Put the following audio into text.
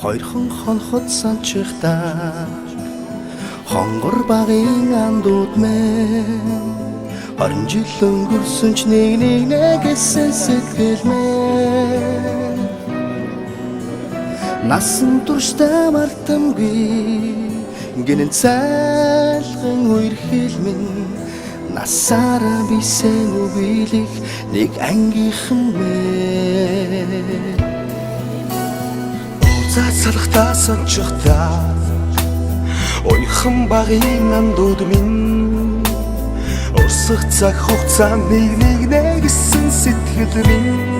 Хоёрхан хонхот санчихдаа хонгор багын андууд мэн 20 жил өнгөрсөн ч нэг гэсэн сэтгэл мэн насан туршдаа мартамгүй гинэн цайлган үерхэл минь насаараа бисен үгийлэх нэг ангийнхан мэн Салхтаа санчихдаа ойхон багын андууд минь урсах цаг хугацаанд нэг гэсэн сэтгэл минь